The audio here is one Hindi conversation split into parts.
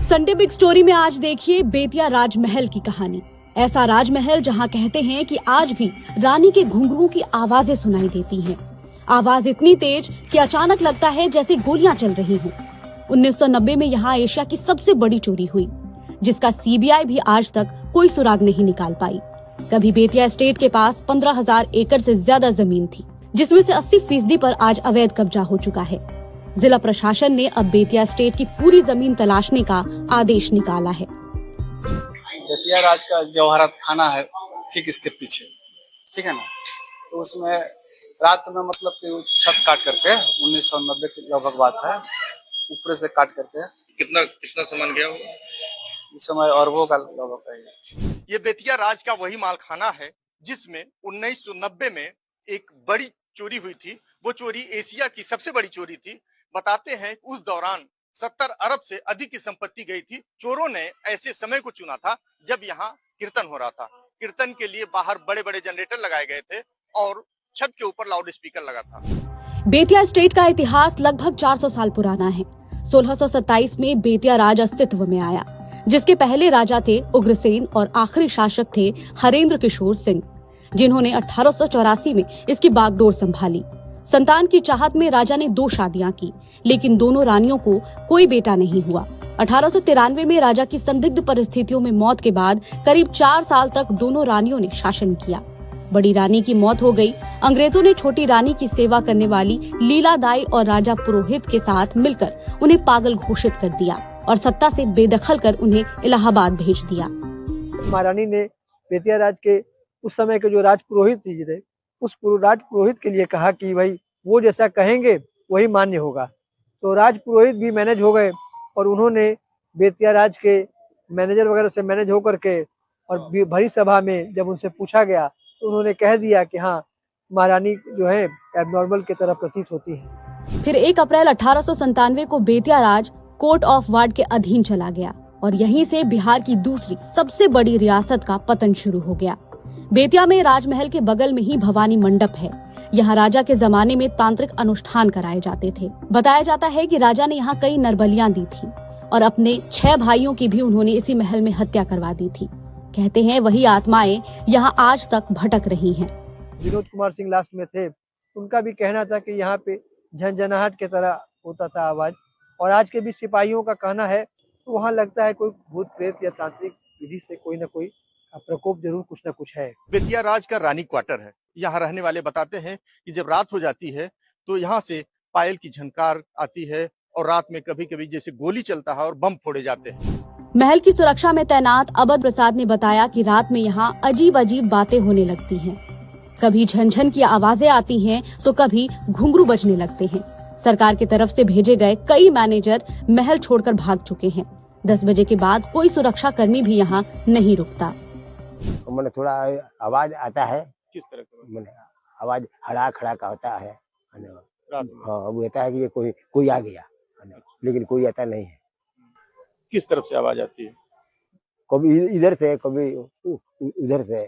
संडे बिग स्टोरी में आज देखिए बेतिया राजमहल की कहानी। ऐसा राजमहल जहां कहते हैं कि आज भी रानी के घुंघरुओं की आवाजें सुनाई देती हैं। आवाज इतनी तेज कि अचानक लगता है जैसे गोलियां चल रही हों। 1990 में यहाँ एशिया की सबसे बड़ी चोरी हुई, जिसका सीबीआई भी आज तक कोई सुराग नहीं निकाल पाई। कभी बेतिया एस्टेट के पास 15,000 एकड़ से ज्यादा जमीन थी, जिसमें से 80% पर आज अवैध कब्जा हो चुका है। जिला प्रशासन ने अब बेतिया एस्टेट की पूरी जमीन तलाशने का आदेश निकाला है। बेतिया राज का जवाहरात खाना है ठीक इसके पीछे, ठीक है ना। तो उसमें रात में मतलब कि छत काट करके 1990 की लगभग बात है, ऊपर से काट करके कितना सामान गया होगा उस समय अरबों का लगभग है। ये बेतिया राज का वही मालखाना है जिसमें 1990 में एक बड़ी चोरी हुई थी। वो चोरी एशिया की सबसे बड़ी चोरी थी। बताते हैं उस दौरान 70 अरब से अधिक की संपत्ति गई थी। चोरों ने ऐसे समय को चुना था जब यहाँ कीर्तन हो रहा था। कीर्तन के लिए बाहर बड़े बड़े जनरेटर लगाए गए थे और छत के ऊपर लाउड स्पीकर लगा था। बेतिया एस्टेट का इतिहास लगभग 400 साल पुराना है। 1627 में बेतिया राज अस्तित्व में आया, जिसके पहले राजा थे उग्रसेन और आखिरी शासक थे हरेंद्र किशोर सिंह, जिन्होंने 1884 में इसकी बागडोर संभाली। संतान की चाहत में राजा ने 2 शादियां की, लेकिन दोनों रानियों को कोई बेटा नहीं हुआ। 1893 में राजा की संदिग्ध परिस्थितियों में मौत के बाद करीब 4 साल तक दोनों रानियों ने शासन किया। बड़ी रानी की मौत हो गई। अंग्रेजों ने छोटी रानी की सेवा करने वाली लीलादाई और राजा पुरोहित के साथ मिलकर उन्हें पागल घोषित कर दिया और सत्ता से बेदखल कर उन्हें इलाहाबाद भेज दिया। महारानी ने बेतिया राज के उस समय के जो राज पुरोहित थे, उस राज पुरोहित के लिए कहा कि भाई वो जैसा कहेंगे वही मान्य होगा। तो राज पुरोहित भी मैनेज हो गए और उन्होंने बेतिया राज के मैनेजर वगैरह से मैनेज होकर के और भरी सभा में जब उनसे पूछा गया तो उन्होंने कह दिया कि हाँ, महारानी जो है एबनॉर्मल की तरह प्रतीत होती है। फिर 1 अप्रैल 1897 को बेतिया राज कोर्ट ऑफ वार्ड के अधीन चला गया और यहीं से बिहार की दूसरी सबसे बड़ी रियासत का पतन शुरू हो गया। बेतिया में राजमहल के बगल में ही भवानी मंडप है। यहाँ राजा के जमाने में तांत्रिक अनुष्ठान कराए जाते थे। बताया जाता है कि राजा ने यहाँ कई नरबलियां दी थी और अपने 6 भाइयों की भी उन्होंने इसी महल में हत्या करवा दी थी। कहते हैं वही आत्माएं यहाँ आज तक भटक रही हैं। विनोद कुमार सिंह लास्ट में थे, उनका भी कहना था कि यहाँ पे झंझनाहट की तरह होता था आवाज। और आज के भी सिपाहियों का कहना है तो वहाँ लगता है कोई भूत प्रेत या तांत्रिक विधि से कोई न कोई प्रकोप जरूर कुछ न कुछ है। बेतिया राज का रानी क्वार्टर है। यहाँ रहने वाले बताते हैं कि जब रात हो जाती है तो यहाँ से पायल की झनकार आती है और रात में कभी कभी जैसे गोली चलता है और बम फोड़े जाते हैं। महल की सुरक्षा में तैनात अवध प्रसाद ने बताया कि रात में यहाँ अजीब अजीब बातें होने लगती हैं। कभी झनझन की आवाजें आती हैं तो कभी घुंघरू बजने लगते हैं। सरकार की तरफ से भेजे गए कई मैनेजर महल छोड़कर भाग चुके हैं। 10 बजे के बाद कोई सुरक्षा कर्मी भी यहाँ नहीं रुकता। मैंने थोड़ा आवाज आता है। किस तरह का आवाज हड़ा खड़ा का होता है। हाँ, वो कहता है कि ये कोई आ गया, लेकिन कोई आता नहीं है। किस तरफ से आवाज आती है? कभी इधर से कभी उधर से।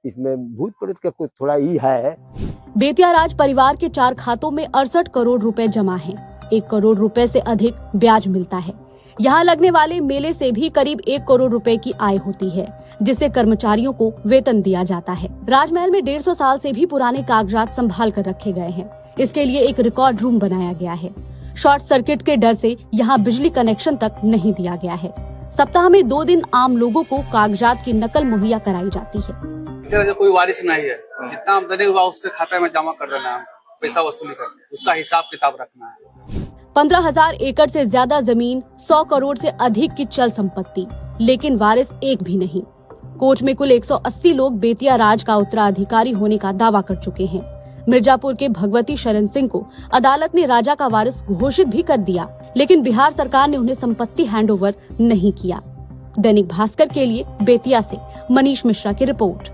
इसमें भूत प्रेत का कुछ थोड़ा ही है। बेतिया राज परिवार के 4 खातों में 68 करोड़ रुपए जमा हैं। 1 करोड़ रुपए से अधिक ब्याज मिलता है। यहाँ लगने वाले मेले से भी करीब 1 करोड़ रुपए की आय होती है, जिससे कर्मचारियों को वेतन दिया जाता है। राजमहल में 150 साल से भी पुराने कागजात संभाल कर रखे गए हैं। इसके लिए एक रिकॉर्ड रूम बनाया गया है। शॉर्ट सर्किट के डर से यहाँ बिजली कनेक्शन तक नहीं दिया गया है। सप्ताह में 2 दिन आम लोगों को कागजात की नकल मुहैया कराई जाती है। कोई वारिस नहीं है, जितना आमदनी हुआ उसके खाते में जमा कर देना है, पैसा वसूली करके उसका हिसाब किताब रखना है। 15,000 एकड़ से ज्यादा जमीन, 100 करोड़ से अधिक की चल संपत्ति, लेकिन वारिस एक भी नहीं। कोच में कुल 180 लोग बेतिया राज का उत्तराधिकारी होने का दावा कर चुके हैं। मिर्जापुर के भगवती शरण सिंह को अदालत ने राजा का वारिस घोषित भी कर दिया, लेकिन बिहार सरकार ने उन्हें संपत्ति हैंडओवर नहीं किया। दैनिक भास्कर के लिए बेतिया से मनीष मिश्रा की रिपोर्ट।